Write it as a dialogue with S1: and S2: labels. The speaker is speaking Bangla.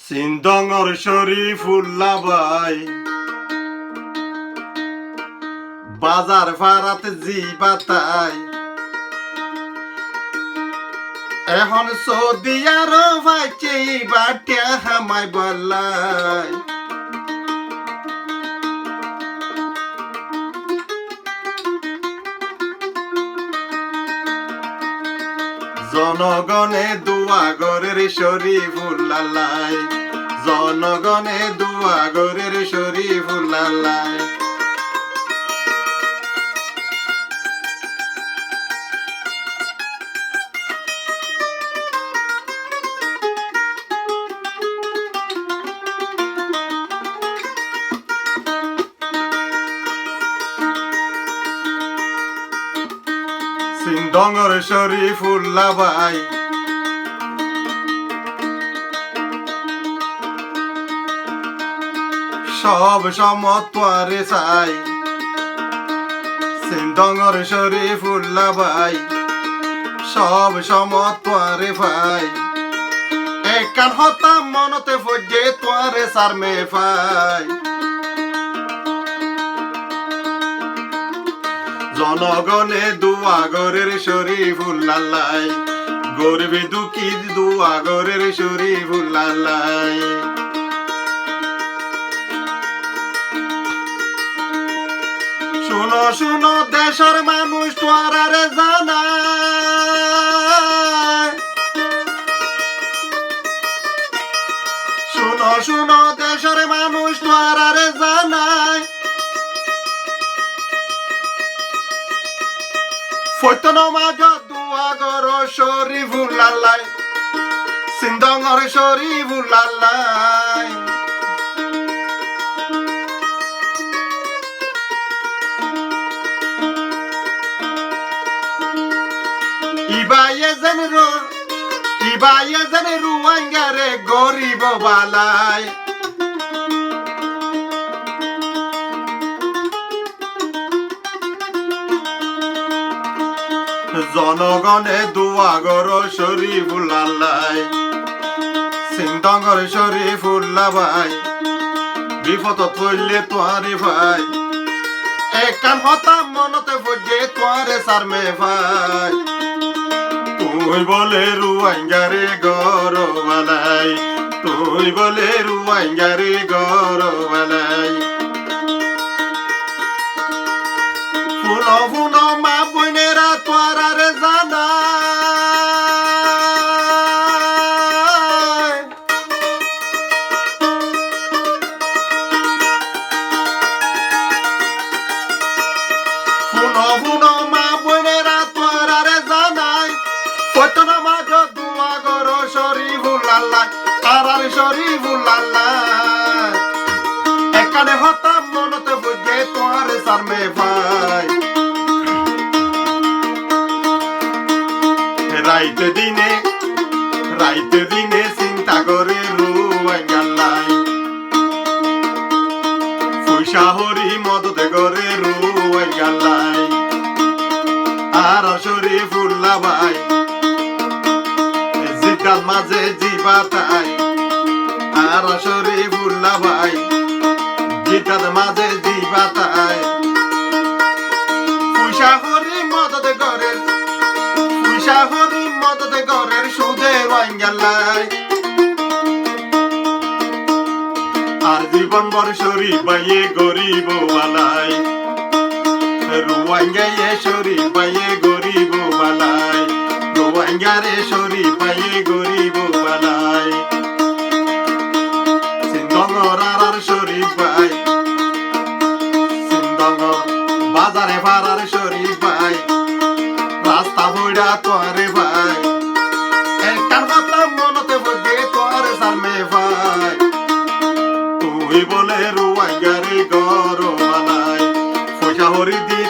S1: সিন্দঙর শরীফুল্লাহ ভাই বাজার ফারাতে জি বাতাই এখন সৌদি আরব ভাইকে বাটিয়া হামাই বলাই জনগণে দুয়া গরের শরীফুল্লাহ জনগণে দুয়া গরের শরীফুল্লাহ সিন্দঙর শরীফুল্লাহ ভাই সব সমতরে চাই সিন্দঙর শরীফুল্লাহ ভাই সব সমতরে ভাই একান হতাম মনতে ফজে তোয়ারে সারমে ভাই জনগণে দুয়া গরের শরীফুল্লাহ গরিব দুঃখী দুয়া গরের শরীফুল্লাহ শুনো শুনো দেশের মানুষ তোয়ারে জানায় শুনো শুনো দেশের মানুষ তোয়ারে জানায় ফৈতন মাঝ দুয়া গর শরীফুল্লাহ সিন্দঙর শরীফুল্লাহ ইবায়ে যেন রুয়াঙ্গারে গরিব বালাই জনগণে দুয়া গর শরীফুল্লাহ সিন্দঙর শরীফুল্লাহ ভাই বিপদ পড়লে তোয়ারে ভাই একান হতাম মনতে ফজে তোয়ারে সারমে ভাই তুই বলে রুয়াঙ্গারে গর বালাই তুই বলে রুয়াঙ্গারে গর বালাই ফুনো ফুনো মা বোনেরা তোয়ারে জানা ফুনো ফুনো মা বোনেরা তোয়ারে জানাই ফৈতন মাঝ দুয়া গর শরীফুল্লাহ তারার শরীফুল্লাহ একানে হতাম মনতে বুঝে তোয়ারে সারমে ভাই রাইতে দিনে চিন্তা করে রুয়াঙ্গাল্লাই পয়সা হরি মদত করে রুয়াঙ্গাল্লাই আর শরীফুল্লাহ ভাই জিদার মাঝে জিবাতাই আর শরীফুল্লাহ ভাই জিদার মাঝে জিবাতাই পয়সা হরি মদত করে মদত গরের সুদে রোয়াঙ্গাল্লাই আর জীবন বর শরীফ বাইয়ে গরিব বালাই রোয়াঙ্গায়ে শরীফ বাইয়ে গরিব বালাই রোয়াঙ্গারে শরীফ বাইয়ে গরিব বালাই সিন্দঙর আর শরীফ ভাই সিন্দঙর বাজারে ফারার শরীফ ভাই রাস্তা বইডা তোয়ারে ভাই একান হতাম মনতে ফজে তোয়ারে সারমে ভাই তুই বলে রুয়াঙ্গারে গর বালাই পয়সা হরি দিয়ে